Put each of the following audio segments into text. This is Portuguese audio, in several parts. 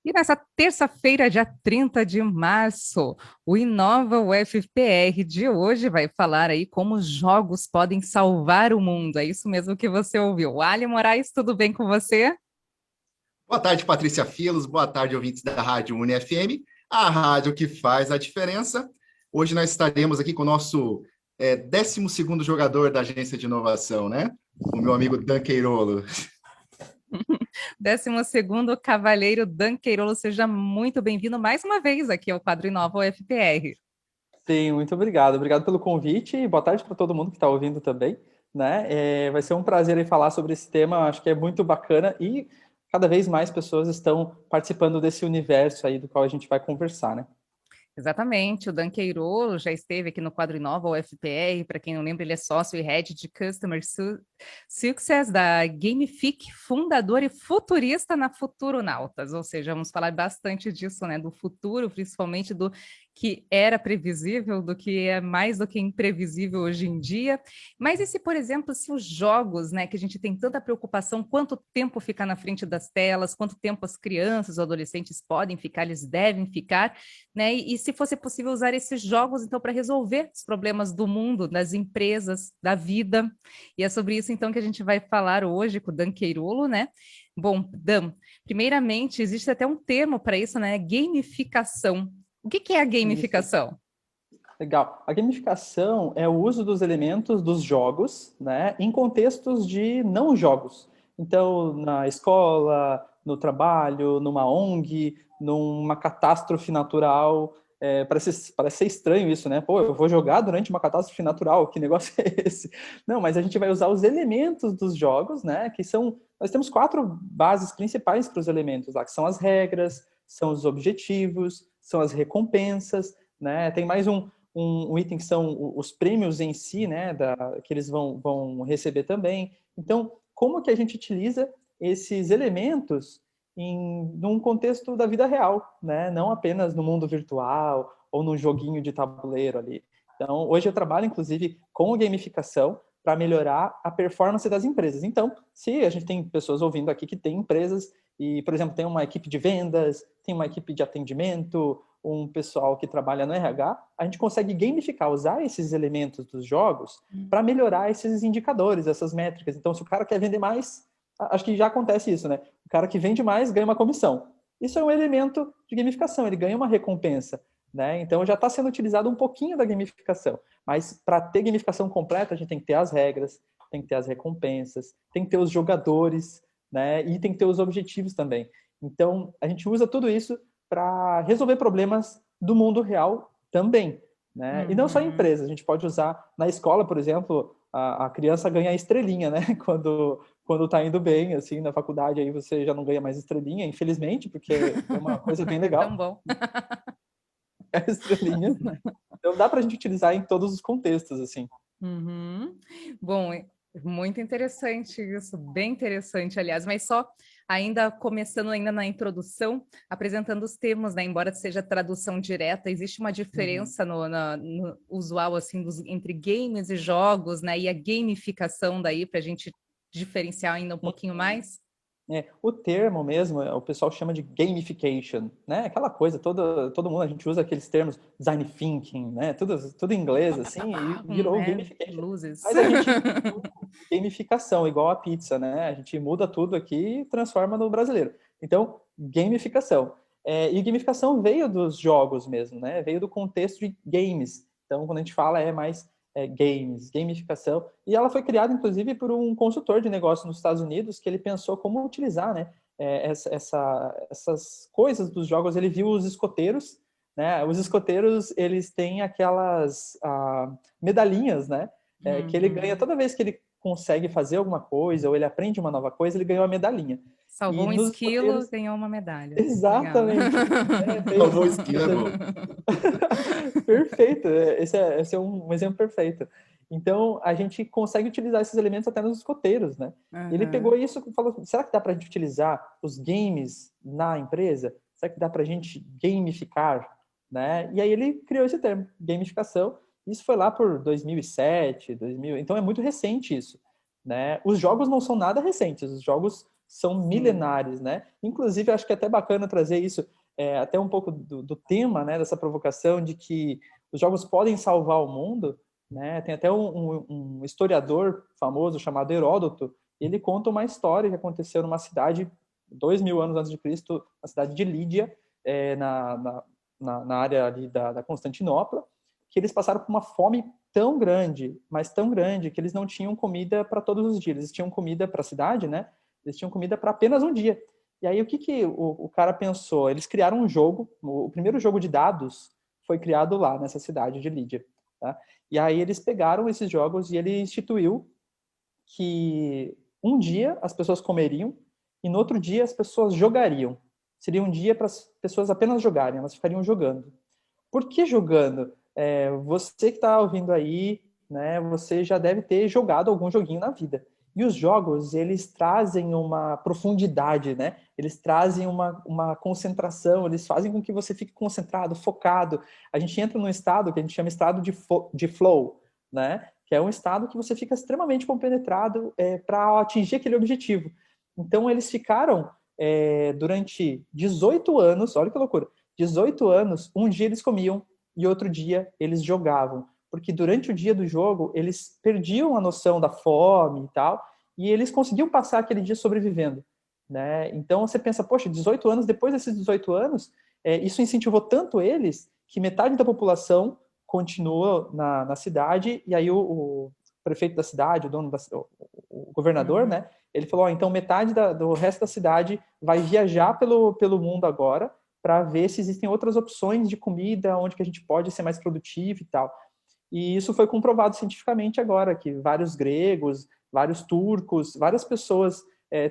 E nessa terça-feira, dia 30 de março, o Inova UFPR de hoje vai falar aí como os jogos podem salvar o mundo. É isso mesmo que você ouviu. Ali Moraes, tudo bem com você? Boa tarde, Patrícia Filos. Boa tarde, ouvintes da Rádio UniFM, a rádio que faz a diferença. Hoje nós estaremos aqui com o nosso 12º jogador da agência de inovação, né? O meu amigo Dan Queirolo. 12º Cavaleiro Dan Queirolo, seja muito bem-vindo mais uma vez aqui ao quadro Inova UFPR. Sim, muito obrigado. Obrigado pelo convite e boa tarde para todo mundo que está ouvindo também, né? Vai ser um prazer aí falar sobre esse tema, acho que é muito bacana e cada vez mais pessoas estão participando desse universo aí do qual a gente vai conversar, né? Exatamente, o Dan Queirolo já esteve aqui no quadro Inova UFPR, para quem não lembra, ele é sócio e head de Customer Success da Gamific, fundador e futurista na Futuronautas, ou seja, vamos falar bastante disso, né, do futuro, principalmente do que era previsível, do que é mais do que imprevisível hoje em dia. Mas e se, por exemplo, se os jogos, né, que a gente tem tanta preocupação, quanto tempo ficar na frente das telas, quanto tempo as crianças ou adolescentes podem ficar, eles devem ficar, né? E se fosse possível usar esses jogos, então, para resolver os problemas do mundo, das empresas, da vida. E é sobre isso, então, que a gente vai falar hoje com o Dan Queirolo, né? Bom, Dan, primeiramente, existe até um termo para isso, né? Gamificação. O que é a Isso. gamificação? Legal. A gamificação é o uso dos elementos dos jogos, né, em contextos de não jogos. Então, na escola, no trabalho, numa ONG, numa catástrofe natural. Parece ser estranho isso, né? Pô, eu vou jogar durante uma catástrofe natural, que negócio é esse? Não, mas a gente vai usar os elementos dos jogos, né? Que são. Nós temos 4 bases principais para os elementos lá, que são as regras, são os objetivos, são as recompensas, né? Tem mais um item que são os prêmios em si, né, que eles vão receber também. Então, como que a gente utiliza esses elementos num contexto da vida real, né? Não apenas no mundo virtual ou num joguinho de tabuleiro ali. Então, hoje eu trabalho, inclusive, com gamificação para melhorar a performance das empresas. Então, se a gente tem pessoas ouvindo aqui que têm empresas e, por exemplo, tem uma equipe de vendas, tem uma equipe de atendimento, um pessoal que trabalha no RH, a gente consegue gamificar, usar esses elementos dos jogos para melhorar esses indicadores, essas métricas. Então, se o cara quer vender mais, acho que já acontece isso, né? O cara que vende mais ganha uma comissão. Isso é um elemento de gamificação, ele ganha uma recompensa, né? Então, já está sendo utilizado um pouquinho da gamificação. Mas para ter gamificação completa, a gente tem que ter as regras, tem que ter as recompensas, tem que ter os jogadores, né? E tem que ter os objetivos também. Então, a gente usa tudo isso para resolver problemas do mundo real também, né? E não só em Uhum. empresas, a gente pode usar na escola, por exemplo, a criança ganha estrelinha, né? Quando está indo bem, assim, na faculdade, aí você já não ganha mais estrelinha, infelizmente, porque é uma coisa bem Tão legal, bom. é a estrelinha. Então dá para a gente utilizar em todos os contextos, assim. Uhum. Bom, muito interessante isso, bem interessante, aliás, mas só ainda começando ainda na introdução, apresentando os termos, né? Embora seja tradução direta, existe uma Uhum. diferença no usual assim entre games e jogos, né? E a gamificação daí para a gente diferenciar ainda um pouquinho mais. O termo mesmo, o pessoal chama de gamification, né? Aquela coisa, todo mundo, a gente usa aqueles termos design thinking, né? Tudo em inglês, assim, e virou gamification. Luzes. Mas a gente gamificação, igual a pizza, né? A gente muda tudo aqui e transforma no brasileiro. Então, gamificação. E gamificação veio dos jogos mesmo, né? Veio do contexto de games. Então, quando a gente fala, é mais games, gamificação. E ela foi criada, inclusive, por um consultor de negócio nos Estados Unidos, que ele pensou como utilizar, né? Essas coisas dos jogos. Ele viu os escoteiros, né? Os escoteiros, eles têm aquelas medalhinhas, né? Que ele ganha Uhum. toda vez que ele consegue fazer alguma coisa ou ele aprende uma nova coisa, ele ganha uma medalhinha. Salvou E um nos esquilo, escoteiros, ganhou uma medalha. Legal. exatamente, né, Salvou o esquilo, é bom. perfeito, esse é um exemplo perfeito. Então, a gente consegue utilizar esses elementos até nos escoteiros, né? Ele pegou Uhum. isso e falou, será que dá para a gente utilizar os games na empresa? Será que dá para a gente gamificar? Né? E aí ele criou esse termo, gamificação. Isso foi lá por 2007, 2000, então é muito recente isso. Né? Os jogos não são nada recentes, os jogos são milenares, né? Inclusive, eu acho que é até bacana trazer isso, até um pouco do tema, né, dessa provocação de que os jogos podem salvar o mundo, né? Tem até um historiador famoso chamado Heródoto, ele conta uma história que aconteceu numa cidade 2000 anos antes de Cristo, na cidade de Lídia, na área ali da Constantinopla, que eles passaram por uma fome tão grande, mas tão grande, que eles não tinham comida para todos os dias. Eles tinham comida para a cidade, né? Eles tinham comida para apenas um dia. E aí, o que o cara pensou? Eles criaram um jogo, o primeiro jogo de dados foi criado lá, nessa cidade de Lídia. Tá? E aí, eles pegaram esses jogos e ele instituiu que um dia as pessoas comeriam e no outro dia as pessoas jogariam. Seria um dia para as pessoas apenas jogarem, elas ficariam jogando. Por que jogando? Você que está ouvindo aí, né, você já deve ter jogado algum joguinho na vida. E os jogos, eles trazem uma profundidade, né? Eles trazem uma concentração, eles fazem com que você fique concentrado, focado. A gente entra num estado que a gente chama estado de flow, né? Que é um estado que você fica extremamente compenetrado para atingir aquele objetivo. Então, eles ficaram durante 18 anos, olha que loucura, 18 anos, um dia eles comiam e outro dia eles jogavam. Porque durante o dia do jogo, eles perdiam a noção da fome e tal, e eles conseguiam passar aquele dia sobrevivendo. Né? Então, você pensa, poxa, 18 anos, depois desses 18 anos, isso incentivou tanto eles que metade da população continuou na cidade, e aí o prefeito da cidade, o dono o governador, né? Ele falou, então metade do resto da cidade vai viajar pelo mundo agora para ver se existem outras opções de comida, onde que a gente pode ser mais produtivo e tal. E isso foi comprovado cientificamente agora, que vários gregos, vários turcos, várias pessoas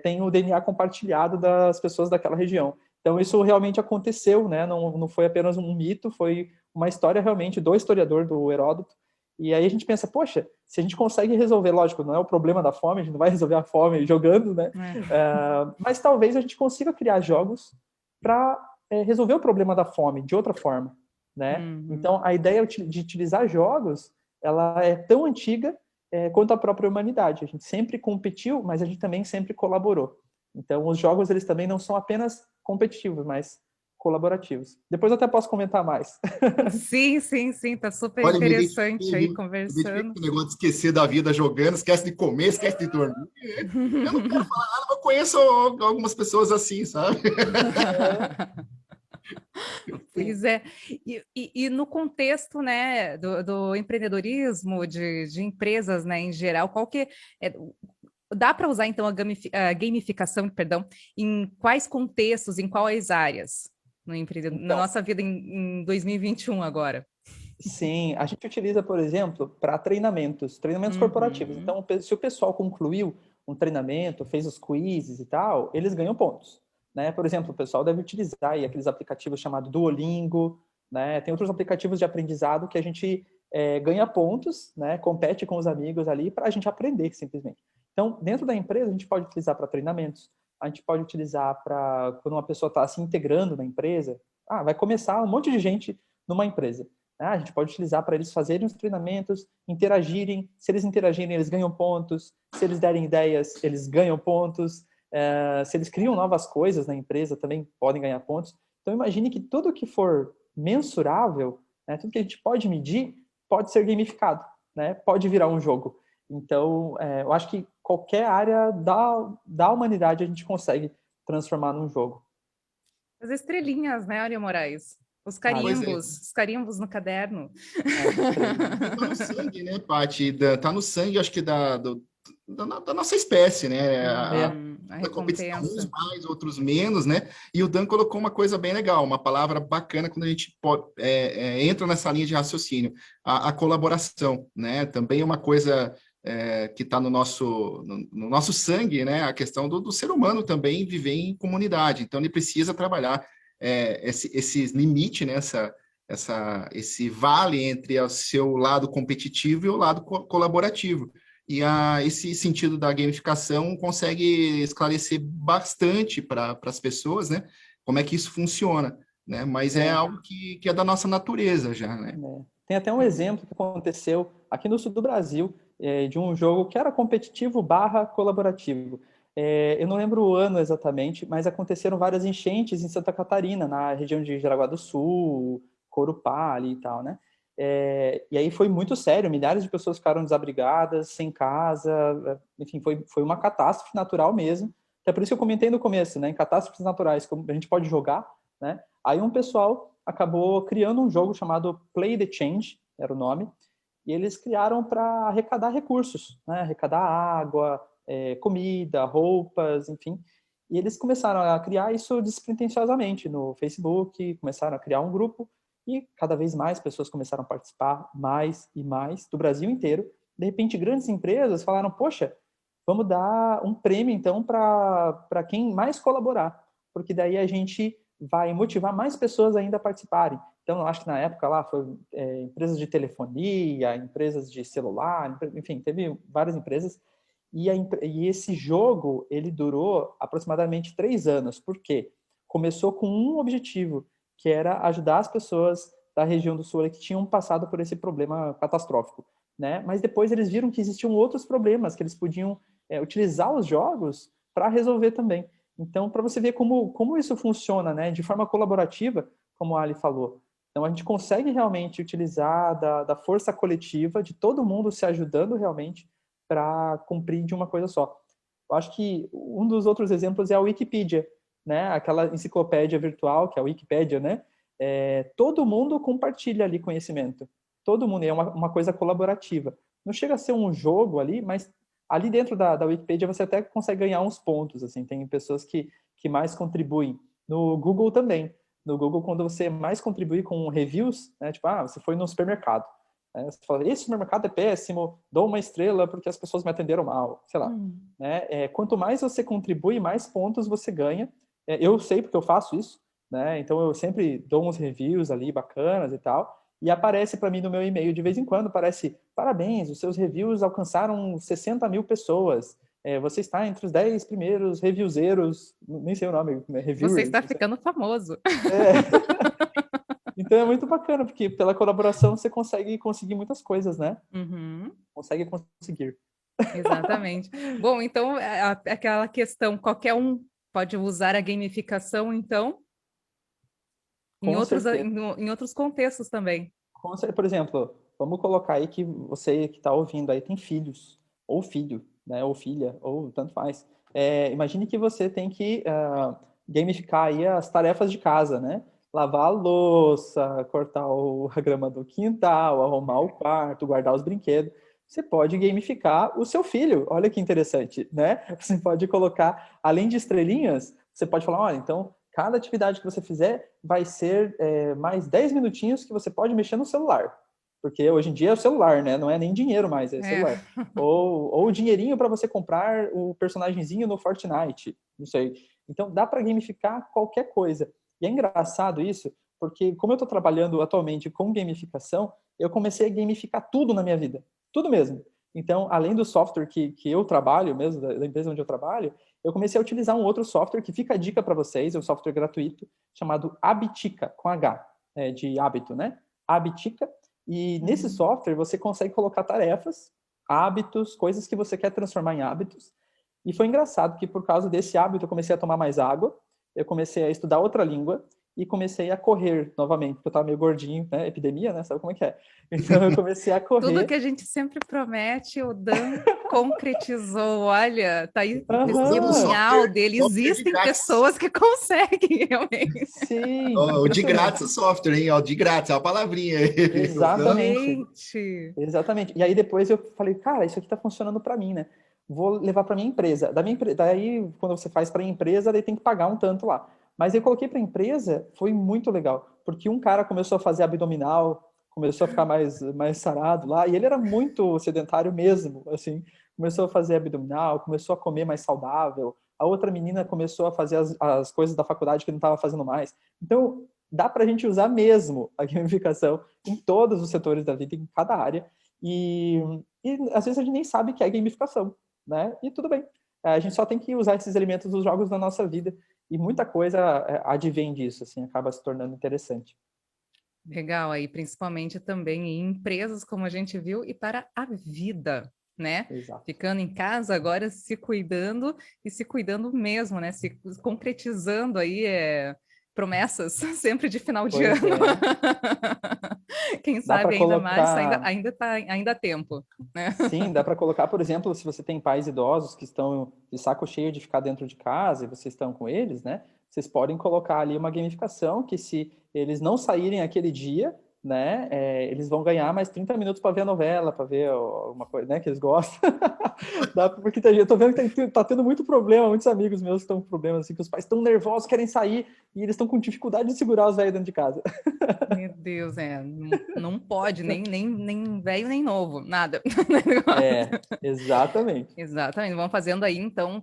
têm o DNA compartilhado das pessoas daquela região. Então, isso realmente aconteceu, né? Não foi apenas um mito, foi uma história realmente do historiador, do Heródoto. E aí a gente pensa, poxa, se a gente consegue resolver, lógico, não é o problema da fome, a gente não vai resolver a fome jogando, né? Mas talvez a gente consiga criar jogos para resolver o problema da fome de outra forma, né? Então, a ideia de utilizar jogos, ela é tão antiga quanto a própria humanidade. A gente sempre competiu, mas a gente também sempre colaborou. Então, os jogos, eles também não são apenas competitivos, mas colaborativos. Depois eu até posso comentar mais. Sim, tá super Olha, interessante aí me conversando. o negócio de esquecer da vida jogando, esquece de comer, esquece de dormir. Eu não quero falar nada, mas eu conheço algumas pessoas assim, sabe? Pois é, e no contexto, né, do empreendedorismo, de empresas, né, em geral, qual que dá para usar, então, a gamificação, perdão, em quais contextos, em quais áreas na nossa vida em 2021 agora? Sim, a gente utiliza, por exemplo, para treinamentos corporativos. Então, se o pessoal concluiu um treinamento, fez os quizzes e tal, eles ganham pontos. Né? Por exemplo, o pessoal deve utilizar aí aqueles aplicativos chamados Duolingo, né? Tem outros aplicativos de aprendizado que a gente ganha pontos, né? Compete com os amigos ali para a gente aprender, simplesmente. Então, dentro da empresa, a gente pode utilizar para treinamentos, a gente pode utilizar para quando uma pessoa está se integrando na empresa. Vai começar um monte de gente numa empresa. A gente pode utilizar para eles fazerem os treinamentos, interagirem. Se eles interagirem, eles ganham pontos. Se eles derem ideias, eles ganham pontos. Se eles criam novas coisas na empresa, também podem ganhar pontos. Então, imagine que tudo que for mensurável, né, tudo que a gente pode medir, pode ser gamificado, né, pode virar um jogo. Então, eu acho que qualquer área da humanidade a gente consegue transformar num jogo. As estrelinhas, né, Áurea Moraes? Os carimbos no caderno. Tá no sangue, né, Paty? Tá no sangue, acho que da nossa espécie, né? A competição, uns recompensa. mais, outros menos, né? E o Dan colocou uma coisa bem legal, uma palavra bacana quando a gente entra nessa linha de raciocínio, a colaboração, né? Também é uma coisa que está no nosso sangue, né? A questão do ser humano também viver em comunidade. Então, ele precisa trabalhar esse limite, né? Esse vale entre o seu lado competitivo e o lado colaborativo. E esse sentido da gamificação consegue esclarecer bastante para as pessoas, né? Como é que isso funciona, né? Mas é algo que é da nossa natureza já, né? Tem até um exemplo que aconteceu aqui no sul do Brasil, de um jogo que era competitivo / colaborativo. Eu não lembro o ano exatamente, mas aconteceram várias enchentes em Santa Catarina, na região de Jaraguá do Sul, Corupá ali e tal, né? E aí foi muito sério, milhares de pessoas ficaram desabrigadas, sem casa, enfim, foi uma catástrofe natural mesmo. Até por isso que eu comentei no começo, né? Em catástrofes naturais, como a gente pode jogar, né? Aí um pessoal acabou criando um jogo chamado Play the Change, era o nome, e eles criaram para arrecadar recursos, né? Arrecadar água, comida, roupas, enfim. E eles começaram a criar isso despretensiosamente no Facebook, começaram a criar um grupo e cada vez mais pessoas começaram a participar, mais e mais, do Brasil inteiro. De repente, grandes empresas falaram, poxa, vamos dar um prêmio, então, para quem mais colaborar, porque daí a gente vai motivar mais pessoas ainda a participarem. Então, eu acho que na época lá foi empresas de telefonia, empresas de celular, enfim, teve várias empresas. E esse jogo, ele durou aproximadamente 3 anos. Por quê? Começou com um objetivo, que era ajudar as pessoas da região do sul que tinham passado por esse problema catastrófico, né? Mas depois eles viram que existiam outros problemas, que eles podiam utilizar os jogos para resolver também. Então, para você ver como isso funciona, né? De forma colaborativa, como a Ali falou. Então, a gente consegue realmente utilizar da força coletiva, de todo mundo se ajudando realmente para cumprir de uma coisa só. Eu acho que um dos outros exemplos é a Wikipedia, né? Aquela enciclopédia virtual, que é a Wikipédia, né? Todo mundo compartilha ali conhecimento. Todo mundo, é uma coisa colaborativa. Não chega a ser um jogo ali, mas ali dentro da Wikipedia você até consegue ganhar uns pontos, assim, tem pessoas que mais contribuem. No Google também. No Google, quando você mais contribui com reviews, né, tipo, você foi no supermercado. Você fala, esse supermercado é péssimo, dou uma estrela porque as pessoas me atenderam mal, sei lá. Né? Quanto mais você contribui, mais pontos você ganha. Eu sei porque eu faço isso, né? Então eu sempre dou uns reviews ali bacanas e tal, e aparece para mim no meu e-mail de vez em quando, aparece, parabéns, os seus reviews alcançaram 60 mil pessoas, você está entre os 10 primeiros reviewzeiros, nem sei o nome, Você reviewers. está ficando famoso. Então é muito bacana, porque pela colaboração você consegue conseguir muitas coisas, né? Uhum. Consegue conseguir. Exatamente. Bom, então, aquela questão, qualquer um pode usar a gamificação, então, Com certeza. em outros contextos também. Por exemplo, vamos colocar aí que você que está ouvindo aí tem filhos, ou filho, né? Ou filha, ou tanto faz. Imagine que você tem que gamificar aí as tarefas de casa, né? Lavar a louça, cortar a grama do quintal, arrumar o quarto, guardar os brinquedos. Você pode gamificar o seu filho. Olha que interessante, né? Você pode colocar, além de estrelinhas, você pode falar, olha, então cada atividade que você fizer vai ser mais 10 minutinhos que você pode mexer no celular. Porque hoje em dia é o celular, né? Não é nem dinheiro mais, é celular. Ou dinheirinho para você comprar o personagemzinho no Fortnite. Não sei. Então dá para gamificar qualquer coisa. E é engraçado isso, porque como eu estou trabalhando atualmente com gamificação, eu comecei a gamificar tudo na minha vida. Tudo mesmo. Então, além do software que eu trabalho mesmo, da empresa onde eu trabalho, eu comecei a utilizar um outro software que fica a dica para vocês, é um software gratuito, chamado Habitica, com H, de hábito, né? Habitica. E nesse software você consegue colocar tarefas, hábitos, coisas que você quer transformar em hábitos. E foi engraçado que por causa desse hábito eu comecei a tomar mais água, eu comecei a estudar outra língua e comecei a correr novamente, porque eu estava meio gordinho, né? Epidemia, né? Sabe como é que é? Então eu comecei a correr. Tudo que a gente sempre promete, o Dan concretizou. Olha, tá aí Usando o sinal dele. software de Existem grátis. pessoas que conseguem, realmente. Sim. O de grátis o software, hein? De grátis, é uma palavrinha. Exatamente. Gente. Exatamente. E aí depois eu falei, cara, isso aqui tá funcionando para mim, né? Vou levar para minha empresa. Daí, quando você faz para a empresa, daí tem que pagar um tanto lá. Mas eu coloquei para a empresa, foi muito legal, porque um cara começou a fazer abdominal, começou a ficar mais sarado lá, e ele era muito sedentário mesmo, assim, começou a fazer abdominal, começou a comer mais saudável. A outra menina começou a fazer as coisas da faculdade que não estava fazendo mais. Então, dá para a gente usar mesmo a gamificação em todos os setores da vida, em cada área. E às vezes a gente nem sabe que é gamificação, né? E tudo bem. A gente só tem que usar esses elementos dos jogos na nossa vida. E muita coisa advém disso, assim, acaba se tornando interessante. Legal aí, principalmente também em empresas, como a gente viu, e para a vida. né? Exato. Ficando em casa agora, se cuidando e se cuidando mesmo, né? Se concretizando aí promessas sempre de final de Pois ano. é. Quem Dá para sabe ainda mais, colocar. ainda há tempo, né? Sim, dá para colocar, por exemplo, se você tem pais idosos que estão de saco cheio de ficar dentro de casa e vocês estão com eles, né? Vocês podem colocar ali uma gamificação que se eles não saírem aquele dia, né, eles vão ganhar mais 30 minutos para ver a novela, para ver alguma coisa, né, que eles gostam. Porque eu tô vendo que tá tendo muito problema, muitos amigos meus estão com problemas assim, que os pais estão nervosos, querem sair e eles estão com dificuldade de segurar os velhos dentro de casa. Meu Deus, não pode, nem velho nem novo, nada. Exatamente. Exatamente, vamos fazendo aí então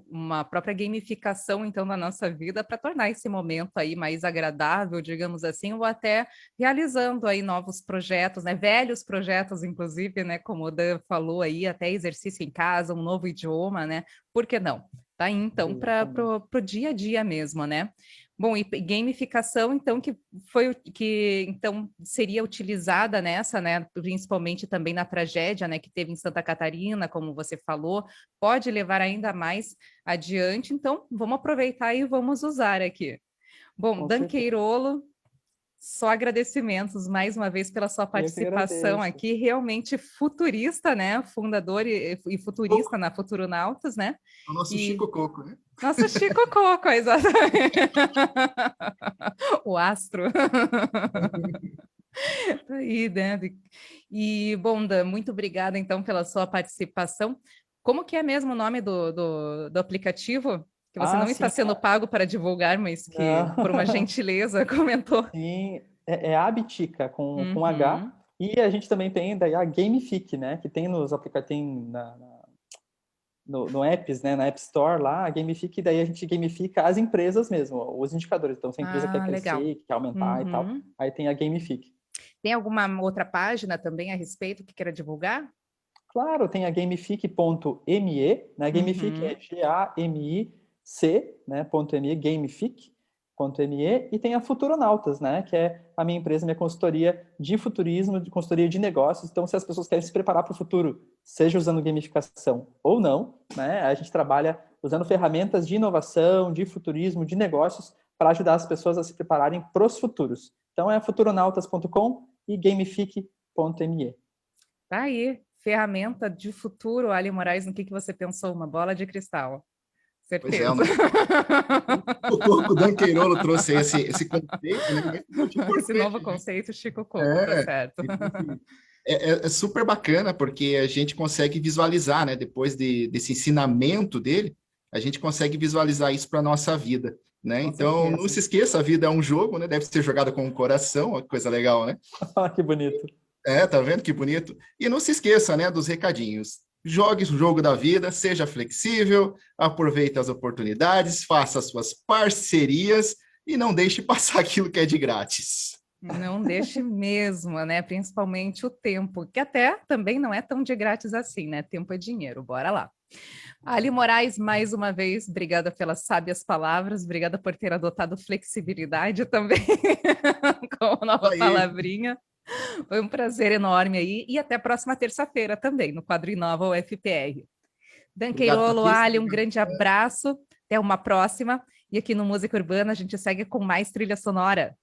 uma própria gamificação então da nossa vida para tornar esse momento aí mais agradável, digamos assim, ou até realizando aí novos projetos, né? Velhos projetos, inclusive, né? Como o Dan falou aí, até exercício em casa, um novo idioma, né? Por que não? Tá aí então para o dia a dia mesmo, né? Bom, e gamificação, então, que foi o que então seria utilizada nessa, né? Principalmente também na tragédia, né, que teve em Santa Catarina, como você falou, pode levar ainda mais adiante. Então, vamos aproveitar e vamos usar aqui. Bom, Com Dan certeza. Queirolo, só agradecimentos mais uma vez pela sua Eu que participação agradeço. aqui, realmente futurista, né? Fundador e futurista na Futuronautas, né? O nosso E Chico Coco, né? nosso Chico Coco, exatamente. O astro. Aí, né? E, bom, Dan, muito obrigada, então, pela sua participação. Como que é mesmo o nome do aplicativo? Que você Ah, não está sim. sendo pago para divulgar, mas que, Não. por uma gentileza, comentou. Sim, é Habitica com H. Uhum. E a gente também tem daí a Gamific, né? Que tem nos aplicativos, no apps, né? Na App Store lá, a Gamific, daí a gente gamifica as empresas mesmo, os indicadores. Então, se a empresa quer Ah, legal. crescer, quer aumentar e tal, Uhum. aí tem a Gamific. Tem alguma outra página também a respeito que queira divulgar? Claro, tem a gamific.me, né? Gamific é Uhum. Gamic, né? .me, gamific.me, e tem a Futuronautas, né? Que é a minha empresa, minha consultoria de futurismo, de consultoria de negócios. Então, se as pessoas querem se preparar para o futuro, seja usando gamificação ou não, né? A gente trabalha usando ferramentas de inovação, de futurismo, de negócios, para ajudar as pessoas a se prepararem para os futuros. Então, é futuronautas.com e gamific.me. Tá aí, ferramenta de futuro, Ali Moraes, no que você pensou? Uma bola de cristal. Pois é, Certeza. o Coco Danqueirolo trouxe esse conceito, né? Muito Esse novo importante, né? conceito, Chico Coco, tá É, certo. então, assim, é super bacana porque a gente consegue visualizar, né? Depois desse ensinamento dele, a gente consegue visualizar isso para a nossa vida, né? Com Então, não certeza. se esqueça, a vida é um jogo, né? Deve ser jogado com o coração, uma coisa legal, né? Que bonito. Tá vendo que bonito? E não se esqueça, né, dos recadinhos. Jogue o jogo da vida, seja flexível, aproveite as oportunidades, faça suas parcerias e não deixe passar aquilo que é de grátis. Não deixe mesmo, né? Principalmente o tempo, que até também não é tão de grátis assim, né? Tempo é dinheiro, bora lá. Ali Moraes, mais uma vez, obrigada pelas sábias palavras, obrigada por ter adotado flexibilidade também, como nova Aí, palavrinha. Foi um prazer enorme aí, e até a próxima terça-feira também, no quadro Inova UFPR. Dan obrigado, Queirolo, Patrícia. Ali, um Obrigado. grande abraço, até uma próxima, e aqui no Música Urbana a gente segue com mais trilha sonora.